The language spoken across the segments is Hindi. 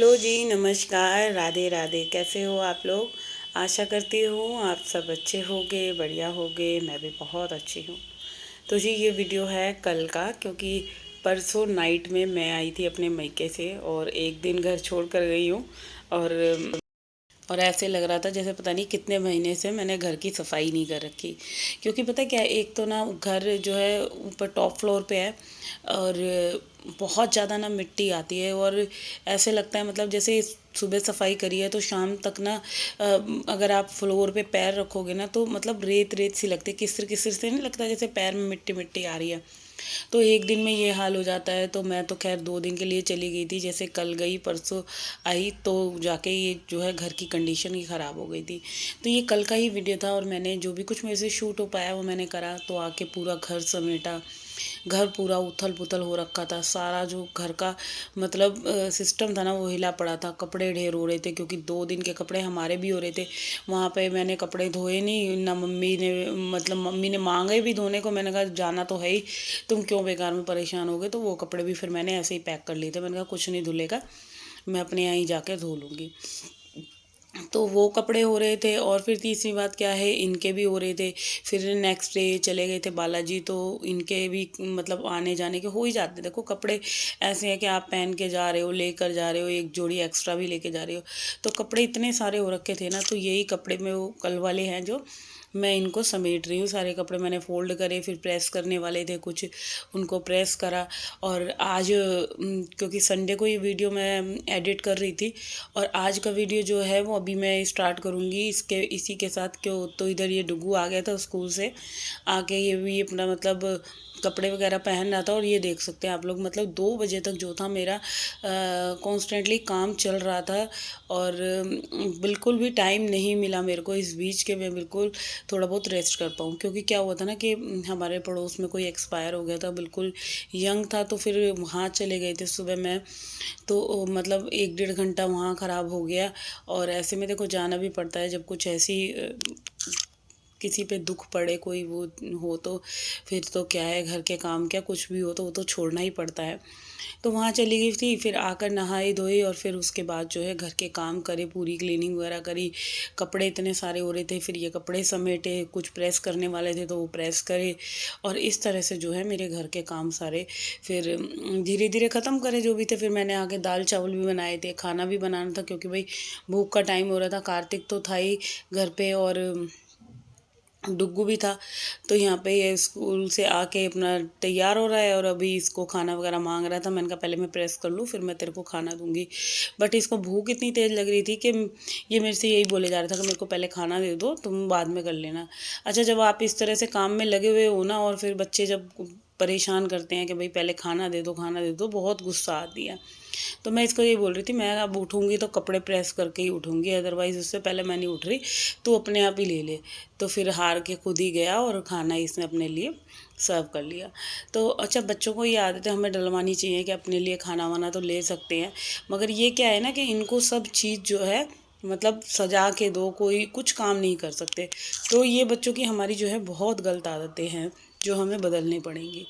हेलो जी, नमस्कार, राधे राधे। कैसे हो आप लोग? आशा करती हूँ आप सब अच्छे होंगे, बढ़िया होंगे। मैं भी बहुत अच्छी हूँ। तो जी ये वीडियो है कल का, क्योंकि परसों नाइट में मैं आई थी अपने मायके से और एक दिन घर छोड़ कर गई हूँ। और ऐसे लग रहा था जैसे पता नहीं कितने महीने से मैंने घर की सफाई नहीं कर रखी। क्योंकि पता क्या है, एक तो ना घर जो है ऊपर टॉप फ्लोर पे है और बहुत ज़्यादा ना मिट्टी आती है। और ऐसे लगता है मतलब जैसे सुबह सफाई करी है तो शाम तक ना अगर आप फ्लोर पे पैर रखोगे ना तो मतलब रेत रेत सी लगती है, किसर किसर से नहीं लगता, जैसे पैर में मिट्टी मिट्टी आ रही है। तो एक दिन में ये हाल हो जाता है। तो मैं तो खैर 2 दिन के लिए चली गई थी, जैसे कल गई परसों आई तो जाके ये जो है घर की कंडीशन ही ख़राब हो गई थी। तो ये कल का ही वीडियो था और मैंने जो भी कुछ मेरे से शूट हो पाया वो मैंने करा। तो आके पूरा घर समेटा, घर पूरा उथल पुथल हो रखा था। सारा जो घर का मतलब सिस्टम था ना वो हिला पड़ा था। कपड़े ढेर हो रहे थे क्योंकि 2 दिन के कपड़े हमारे भी हो रहे थे। वहाँ पे मैंने कपड़े धोए नहीं ना, मम्मी ने मतलब मम्मी ने मांगे भी धोने को। मैंने कहा जाना तो है ही, तुम क्यों बेकार में परेशान हो गए। तो वो कपड़े भी फिर मैंने ऐसे ही पैक कर लिए थे। मैंने कहा कुछ नहीं धुलेगा, मैं अपने यहाँ ही जाकर धो लूँगी। तो वो कपड़े हो रहे थे और फिर तीसरी बात क्या है, इनके भी हो रहे थे। फिर नेक्स्ट डे चले गए थे बालाजी, तो इनके भी मतलब आने जाने के हो ही जाते। देखो कपड़े ऐसे हैं कि आप पहन के जा रहे हो, लेकर जा रहे हो, एक जोड़ी एक्स्ट्रा भी लेके जा रहे हो। तो कपड़े इतने सारे हो रखे थे ना, तो यही कपड़े में वो कल वाले हैं जो मैं इनको समेट रही हूँ। सारे कपड़े मैंने फ़ोल्ड करे, फिर प्रेस करने वाले थे कुछ, उनको प्रेस करा। और आज क्योंकि संडे को ये वीडियो मैं एडिट कर रही थी और आज का वीडियो जो है वो अभी मैं स्टार्ट करूँगी इसके इसी के साथ। क्यों तो इधर ये डुगू आ गया था स्कूल से आके, ये भी अपना मतलब कपड़े वगैरह पहन रहा था। और ये देख सकते हैं आप लोग, मतलब 2 बजे तक जो था मेरा कॉन्स्टेंटली काम चल रहा था। और बिल्कुल भी टाइम नहीं मिला मेरे को इस बीच के मैं बिल्कुल थोड़ा बहुत रेस्ट कर पाऊँ। क्योंकि क्या हुआ था ना कि हमारे पड़ोस में कोई एक्सपायर हो गया था, बिल्कुल यंग था। तो फिर वहाँ चले गए थे सुबह में, तो मतलब 1 डेढ़ घंटा वहाँ ख़राब हो गया। और ऐसे में देखो जाना भी पड़ता है जब कुछ ऐसी किसी पे दुख पड़े, कोई वो हो तो फिर तो क्या है, घर के काम क्या कुछ भी हो तो वो तो छोड़ना ही पड़ता है। तो वहाँ चली गई थी, फिर आकर नहाई धोई और फिर उसके बाद जो है घर के काम करे, पूरी क्लीनिंग वगैरह करी। कपड़े इतने सारे हो रहे थे, फिर ये कपड़े समेटे, कुछ प्रेस करने वाले थे तो वो प्रेस करे। और इस तरह से जो है मेरे घर के काम सारे फिर धीरे धीरे ख़त्म करे जो भी थे। फिर मैंने आगे दाल चावल भी बनाए थे, खाना भी बनाना था क्योंकि भाई भूख का टाइम हो रहा था। कार्तिक तो था ही घर पे और डुग्गू भी था। तो यहाँ पे ये स्कूल से आके अपना तैयार हो रहा है और अभी इसको खाना वगैरह मांग रहा था। मैंने कहा पहले मैं प्रेस कर लूँ फिर मैं तेरे को खाना दूंगी। बट इसको भूख इतनी तेज़ लग रही थी कि ये मेरे से यही बोले जा रहा था कि मेरे को पहले खाना दे दो, तुम बाद में कर लेना। अच्छा, जब आप इस तरह से काम में लगे हुए हो ना और फिर बच्चे जब परेशान करते हैं कि भाई पहले खाना दे दो खाना दे दो, बहुत गुस्सा आती है। तो मैं इसको ये बोल रही थी, मैं अब उठूँगी तो कपड़े प्रेस करके ही उठूँगी, अदरवाइज़ उससे पहले मैं नहीं उठ रही, तू अपने आप ही ले ले। तो फिर हार के खुद ही गया और खाना इसने अपने लिए सर्व कर लिया। तो अच्छा, बच्चों को ये आदतें हमें डलवानी चाहिए कि अपने लिए खाना वाना तो ले सकते हैं, मगर ये क्या है ना कि इनको सब चीज़ जो है मतलब सजा के दो, कोई कुछ काम नहीं कर सकते। तो ये बच्चों की हमारी जो है बहुत गलत आदतें हैं जो हमें बदलनी पड़ेंगी।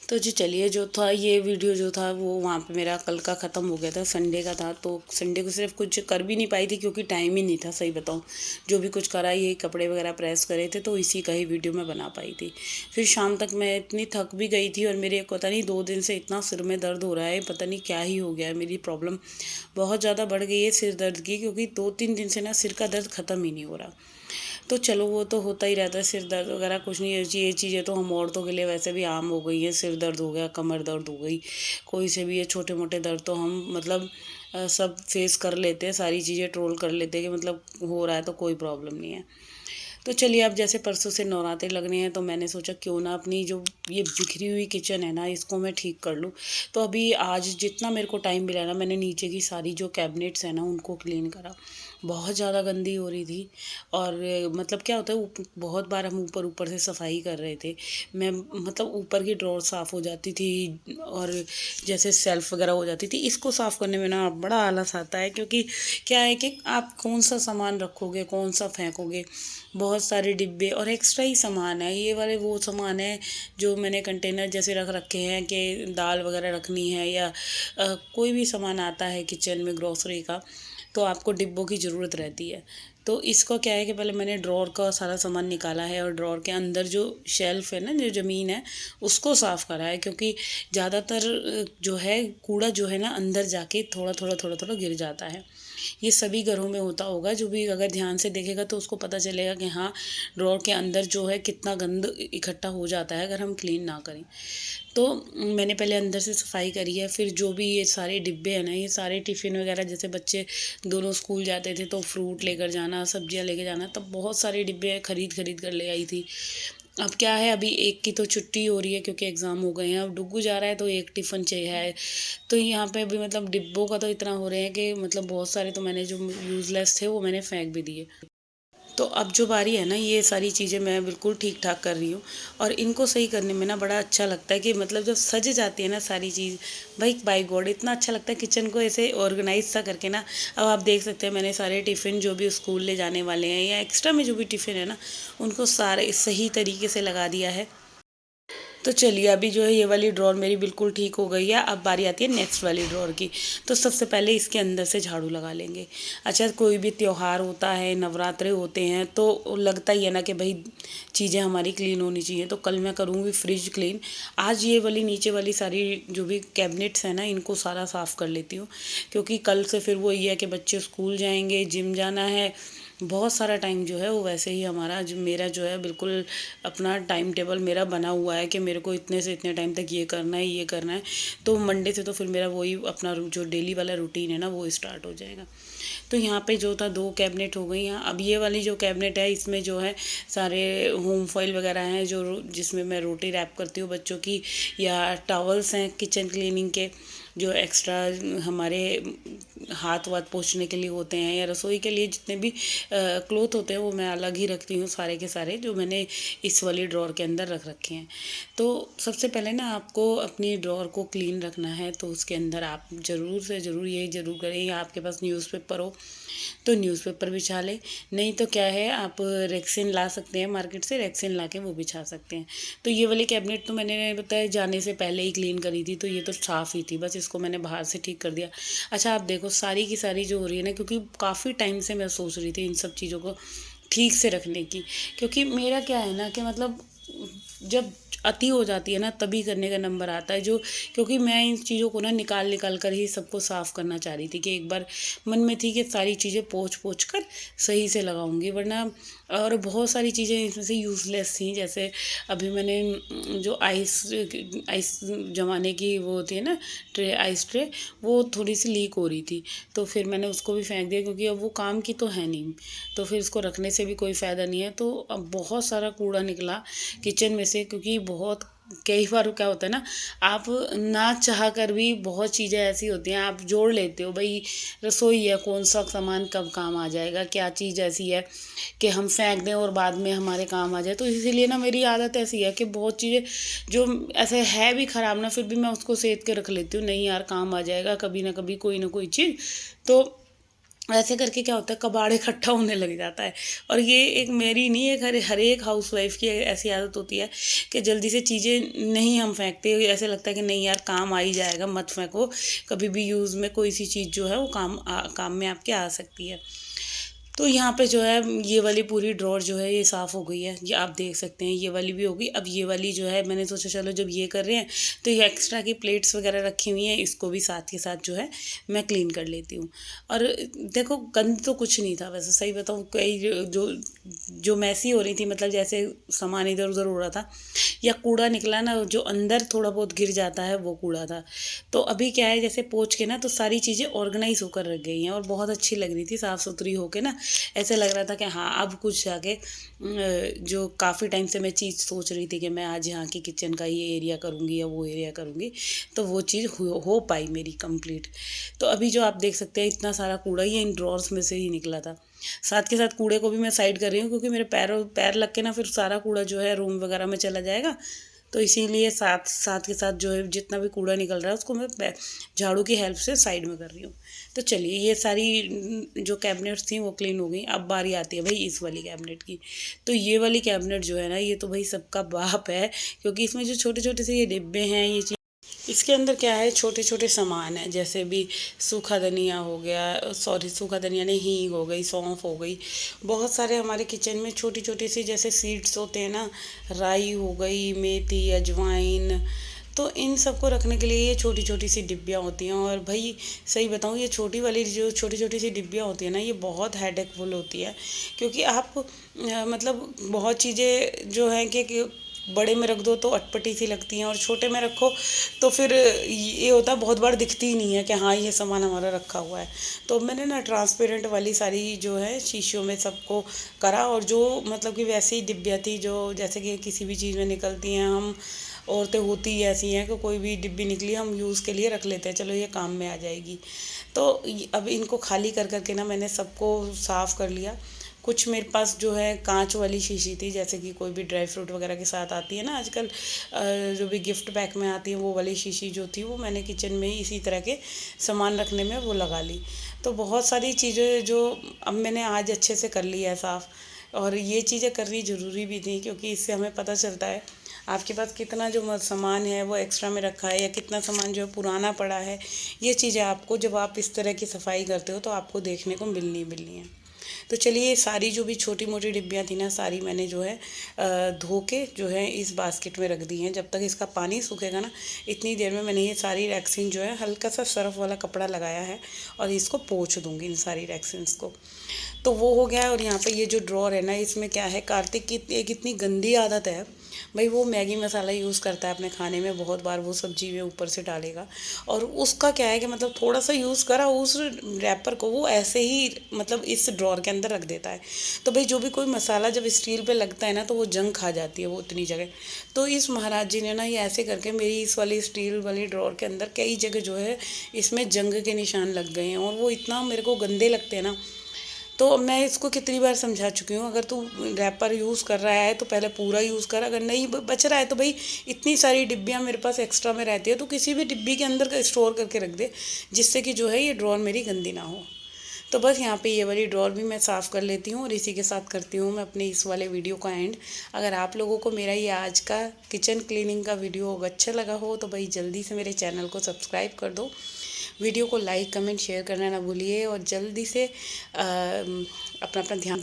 तो जी चलिए, जो था ये वीडियो जो था वो वहाँ पे मेरा कल का ख़त्म हो गया था, संडे का था। तो संडे को सिर्फ कुछ कर भी नहीं पाई थी क्योंकि टाइम ही नहीं था, सही बताऊँ। जो भी कुछ करा, ये कपड़े वगैरह प्रेस करे थे तो इसी का ही वीडियो मैं बना पाई थी। फिर शाम तक मैं इतनी थक भी गई थी और मेरे पता नहीं 2 दिन से इतना सिर में दर्द हो रहा है, पता नहीं क्या ही हो गया है। मेरी प्रॉब्लम बहुत ज़्यादा बढ़ गई है सिर दर्द की, क्योंकि 2-3 दिन से ना सिर का दर्द ख़त्म ही नहीं हो रहा। तो चलो वो तो होता ही रहता है, सिर दर्द वगैरह कुछ नहीं है। ये चीज़ें तो हम औरतों के लिए वैसे भी आम हो गई है, सिर दर्द हो गया, कमर दर्द हो गई, कोई से भी ये छोटे मोटे दर्द तो हम मतलब सब फेस कर लेते हैं, सारी चीज़ें ट्रोल कर लेते हैं कि मतलब हो रहा है तो कोई प्रॉब्लम नहीं है। तो चलिए, अब जैसे परसों से नवरात्रे लगने हैं तो मैंने सोचा क्यों ना अपनी जो ये बिखरी हुई किचन है ना, इसको मैं ठीक कर लूँ। तो अभी आज जितना मेरे को टाइम मिला ना, मैंने नीचे की सारी जो कैबिनेट्स हैं ना उनको क्लीन करा। बहुत ज़्यादा गंदी हो रही थी। और मतलब क्या होता है, बहुत बार हम ऊपर ऊपर से सफाई कर रहे थे। मैं मतलब ऊपर की ड्रॉर साफ़ हो जाती थी, और जैसे सेल्फ वगैरह हो जाती थी। इसको साफ़ करने में ना बड़ा आलस आता है, क्योंकि क्या है कि आप कौन सा सामान रखोगे, कौन सा फेंकोगे। बहुत सारे डिब्बे और एक्स्ट्रा ही सामान है। ये वाले वो सामान है जो मैंने कंटेनर जैसे रख रखे हैं कि दाल वगैरह रखनी है, या कोई भी सामान आता है किचन में ग्रोसरी का, तो आपको डिब्बों की ज़रूरत रहती है। तो इसको क्या है कि पहले मैंने ड्रॉर का सारा सामान निकाला है, और ड्रॉर के अंदर जो शेल्फ़ है ना, जो ज़मीन है, उसको साफ़ करा है। क्योंकि ज़्यादातर जो है कूड़ा जो है ना, अंदर जाके थोड़ा थोड़ा थोड़ा थोड़ा गिर जाता है। ये सभी घरों में होता होगा, जो भी अगर ध्यान से देखेगा तो उसको पता चलेगा कि हाँ, ड्रॉर के अंदर जो है कितना गंद इकट्ठा हो जाता है अगर हम क्लीन ना करें। तो मैंने पहले अंदर से सफाई करी है। फिर जो भी ये सारे डिब्बे हैं ना, ये सारे टिफ़िन वगैरह, जैसे बच्चे दोनों स्कूल जाते थे तो फ्रूट लेकर जाना, सब्जियां लेकर जाना, तब बहुत सारे डिब्बे खरीद खरीद कर ले आई थी। अब क्या है, अभी एक की तो छुट्टी हो रही है क्योंकि एग्ज़ाम हो गए हैं। अब डुग्गू जा रहा है तो एक टिफ़िन चाहिए है। तो यहाँ पे अभी मतलब डिब्बों का तो इतना हो रहे हैं कि मतलब बहुत सारे तो मैंने जो यूज़लेस थे वो मैंने फेंक भी दिए। तो अब जो बारी है ना, ये सारी चीज़ें मैं बिल्कुल ठीक ठाक कर रही हूँ। और इनको सही करने में ना बड़ा अच्छा लगता है कि मतलब जब सज जाती है ना सारी चीज़, भाई बाय गॉड इतना अच्छा लगता है किचन को ऐसे ऑर्गेनाइज सा करके ना। अब आप देख सकते हैं, मैंने सारे टिफ़िन जो भी स्कूल ले जाने वाले हैं या एक्स्ट्रा में जो भी टिफ़िन है ना, उनको सारे सही तरीके से लगा दिया है। तो चलिए, अभी जो है ये वाली ड्रॉर मेरी बिल्कुल ठीक हो गई है। अब बारी आती है नेक्स्ट वाली ड्रॉर की। तो सबसे पहले इसके अंदर से झाड़ू लगा लेंगे। अच्छा, कोई भी त्योहार होता है, नवरात्रे होते हैं, तो लगता ही है ना कि भाई चीज़ें हमारी क्लीन होनी चाहिए। तो कल मैं करूँगी फ्रिज क्लीन। आज ये वाली नीचे वाली सारी जो भी कैबिनेट्स हैं ना, इनको सारा साफ़ कर लेती हूँ। क्योंकि कल से फिर वो ये है कि बच्चे स्कूल जाएंगे, जिम जाना है, बहुत सारा टाइम जो है वो वैसे ही हमारा जो मेरा जो है बिल्कुल अपना टाइम टेबल मेरा बना हुआ है कि मेरे को इतने से इतने टाइम तक ये करना है, ये करना है। तो मंडे से तो फिर मेरा वही अपना जो डेली वाला रूटीन है ना, वो स्टार्ट हो जाएगा। तो यहाँ पे जो था 2 कैबिनेट हो गई हैं। अब ये वाली जो कैबिनेट है, इसमें जो है सारे होम फॉइल वगैरह हैं, जो जिसमें मैं रोटी रैप करती हूँ बच्चों की, या टॉवल्स हैं किचन क्लीनिंग के, जो एक्स्ट्रा हमारे हाथ वाथ पोंछने के लिए होते हैं, या रसोई के लिए जितने भी क्लोथ होते हैं वो मैं अलग ही रखती हूँ, सारे के सारे जो मैंने इस वाली ड्रॉर के अंदर रख रखे हैं। तो सबसे पहले ना आपको अपनी ड्रॉर को क्लीन रखना है, तो उसके अंदर आप ज़रूर से ज़रूर ये ज़रूर करें, या आपके पास न्यूज़पेपर हो तो न्यूज़पेपर बिछा लें। नहीं तो क्या है, आप रेक्सिन ला सकते हैं मार्केट से, रेक्सिन ला के वो बिछा सकते हैं। तो ये वाली कैबिनेट तो मैंने बताया जाने से पहले ही क्लीन करी थी, तो ये तो साफ़ ही थी, बस इसको मैंने बाहर से ठीक कर दिया। अच्छा, आप देखो सारी की सारी जो हो रही है ना, क्योंकि काफ़ी टाइम से मैं सोच रही थी इन सब चीज़ों को ठीक से रखने की। क्योंकि मेरा क्या है ना कि मतलब जब अति हो जाती है ना, तभी करने का नंबर आता है जो। क्योंकि मैं इन चीज़ों को ना निकाल निकाल कर ही सबको साफ़ करना चाह रही थी, कि एक बार मन में थी कि सारी चीज़ें पोंछ पोंछ कर सही से लगाऊंगी, वरना। और बहुत सारी चीज़ें इसमें से यूज़लेस थी। जैसे अभी मैंने जो आइस आइस जमाने की वो होती है ना, ट्रे, आइस ट्रे, वो थोड़ी सी लीक हो रही थी। तो फिर मैंने उसको भी फेंक दिया, क्योंकि अब वो काम की तो है नहीं। तो फिर उसको रखने से भी कोई फ़ायदा नहीं है। तो अब बहुत सारा कूड़ा निकला किचन में से, क्योंकि बहुत कई बार क्या होता है ना, आप ना चाह कर भी बहुत चीज़ें ऐसी होती हैं, आप जोड़ लेते हो भाई, रसोई है, कौन सा सामान कब काम आ जाएगा, क्या चीज़ ऐसी है कि हम फेंक दें और बाद में हमारे काम आ जाए। तो इसीलिए ना मेरी आदत ऐसी है कि बहुत चीज़ें जो ऐसे है भी ख़राब ना, फिर भी मैं उसको सेद के रख लेती हूँ, नहीं यार काम आ जाएगा कभी ना कभी कोई ना कोई चीज़। तो ऐसे करके क्या होता है, कबाड़ इकट्ठा होने लग जाता है। और ये एक मेरी नहीं, एक हर एक हाउसवाइफ की ऐसी आदत होती है कि जल्दी से चीज़ें नहीं हम फेंकते। ऐसे लगता है कि नहीं यार काम आ ही जाएगा, मत फेंको, कभी भी यूज़ में कोई सी चीज़ जो है वो काम में आपके आ सकती है। तो यहाँ पे जो है ये वाली पूरी ड्रॉर जो है ये साफ़ हो गई है, ये आप देख सकते हैं, ये वाली भी हो गई। अब ये वाली जो है मैंने सोचा चलो जब ये कर रहे हैं तो ये एक्स्ट्रा की प्लेट्स वगैरह रखी हुई हैं, इसको भी साथ के साथ जो है मैं क्लीन कर लेती हूँ। और देखो गंद तो कुछ नहीं था वैसे, सही बताऊँ, कई जो जो मैसी हो रही थी, मतलब जैसे सामान इधर उधर हो रहा था, या कूड़ा निकला ना जो अंदर थोड़ा बहुत गिर जाता है, वो कूड़ा था। तो अभी क्या है, जैसे पोंछ के ना तो सारी चीज़ें ऑर्गेनाइज होकर रख गई हैं, और बहुत अच्छी लग रही थी साफ़ सुथरी होके ना। ऐसे लग रहा था कि हाँ अब कुछ जाके जो काफ़ी टाइम से मैं चीज़ सोच रही थी कि मैं आज यहाँ की किचन का ये एरिया करूँगी या वो एरिया करूँगी, तो वो चीज़ हो पाई मेरी कंप्लीट। तो अभी जो आप देख सकते हैं इतना सारा कूड़ा ये इन ड्रॉर्स में से ही निकला था। साथ के साथ कूड़े को भी मैं साइड कर रही हूँ, क्योंकि मेरे पैर लग के ना फिर सारा कूड़ा जो है रूम वगैरह में चला जाएगा। तो इसीलिए साथ साथ के साथ जो है जितना भी कूड़ा निकल रहा है उसको मैं झाड़ू की हेल्प से साइड में कर रही हूँ। तो चलिए ये सारी जो कैबिनेट्स थी वो क्लीन हो गई। अब बारी आती है भाई इस वाली कैबिनेट की। तो ये वाली कैबिनेट जो है ना, ये तो भाई सबका बाप है, क्योंकि इसमें जो छोटे छोटे से ये डिब्बे हैं, ये इसके अंदर क्या है, छोटे छोटे सामान है, जैसे भी सूखा धनिया हो गया, सॉरी सूखा धनिया नहीं, हींग हो गई, सौंफ हो गई, बहुत सारे हमारे किचन में छोटी छोटी सी जैसे सीड्स होते हैं ना, राई हो गई, मेथी, अजवाइन, तो इन सबको रखने के लिए ये छोटी छोटी सी डिब्बियाँ होती हैं। और भाई सही बताऊँ, ये छोटी वाली जो छोटी छोटी सी डिब्बियाँ होती हैं ना, ये बहुत हेडेकफुल होती है, क्योंकि आप मतलब बहुत चीज़ें जो हैं कि बड़े में रख दो तो अटपटी सी लगती हैं, और छोटे में रखो तो फिर ये होता है बहुत बार दिखती ही नहीं है कि हाँ ये सामान हमारा रखा हुआ है। तो मैंने ना ट्रांसपेरेंट वाली सारी जो है शीशियों में सबको करा, और जो मतलब कि वैसी डिब्बियाँ थी जो जैसे कि किसी भी चीज़ में निकलती हैं, हम औरतें होती ही ऐसी हैं कि कोई भी डिब्बी निकली हम यूज़ के लिए रख लेते हैं, चलो ये काम में आ जाएगी। तो अब इनको खाली कर करके ना मैंने सबको साफ़ कर लिया। कुछ मेरे पास जो है कांच वाली शीशी थी, जैसे कि कोई भी ड्राई फ्रूट वगैरह के साथ आती है ना आजकल, जो भी गिफ्ट पैक में आती है, वो वाली शीशी जो थी वो मैंने किचन में ही इसी तरह के सामान रखने में वो लगा ली। तो बहुत सारी चीज़ें जो अब मैंने आज अच्छे से कर ली है साफ़, और ये चीज़ें करनी ज़रूरी भी थी, क्योंकि इससे हमें पता चलता है आपके पास कितना जो सामान है वो एक्स्ट्रा में रखा है, या कितना सामान जो है पुराना पड़ा है। ये चीज़ें आपको जब आप इस तरह की सफाई करते हो तो आपको देखने को मिलनी है। तो चलिए ये सारी जो भी छोटी मोटी डिब्बियाँ थी ना, सारी मैंने जो है धो के जो है इस बास्केट में रख दी हैं। जब तक इसका पानी सूखेगा ना, इतनी देर में मैंने ये सारी रैक्सीन जो है हल्का सा सर्फ वाला कपड़ा लगाया है, और इसको पोंछ दूँगी इन सारी रैक्सीन्स को। तो वो हो गया है। और यहाँ पे ये जो ड्रॉर है ना, इसमें क्या है, कार्तिक की एक इतनी गंदी आदत है भाई, वो मैगी मसाला यूज़ करता है अपने खाने में, बहुत बार वो सब्जी में ऊपर से डालेगा, और उसका क्या है कि मतलब थोड़ा सा यूज़ करा उस रैपर को, वो ऐसे ही मतलब इस ड्रॉर के अंदर रख देता है। तो भाई जो भी कोई मसाला जब स्टील पे लगता है ना, तो वो जंग खा जाती है वो उतनी जगह। तो इस महाराज जी ने ना ये ऐसे करके मेरी इस वाली स्टील वाली ड्रॉर के अंदर कई जगह जो है इसमें जंग के निशान लग गए हैं, और वो इतना मेरे को गंदे लगते हैं ना। तो मैं इसको कितनी बार समझा चुकी हूँ, अगर तू रैपर यूज़ कर रहा है तो पहले पूरा यूज़ कर, अगर नहीं बच रहा है तो भाई इतनी सारी डिब्बियाँ मेरे पास एक्स्ट्रा में रहती है, तो किसी भी डिब्बी के अंदर का स्टोर करके रख दे, जिससे कि जो है ये ड्रॉर मेरी गंदी ना हो। तो बस यहाँ पे ये वाली ड्रॉर भी मैं साफ़ कर लेती हूँ, और इसी के साथ करती हूँ मैं अपने इस वाले वीडियो का एंड। अगर आप लोगों को मेरा ये आज का किचन क्लीनिंग का वीडियो अच्छा लगा हो तो भाई जल्दी से मेरे चैनल को सब्सक्राइब कर दो, वीडियो को लाइक कमेंट शेयर करना ना भूलिए, और जल्दी से अपना अपना ध्यान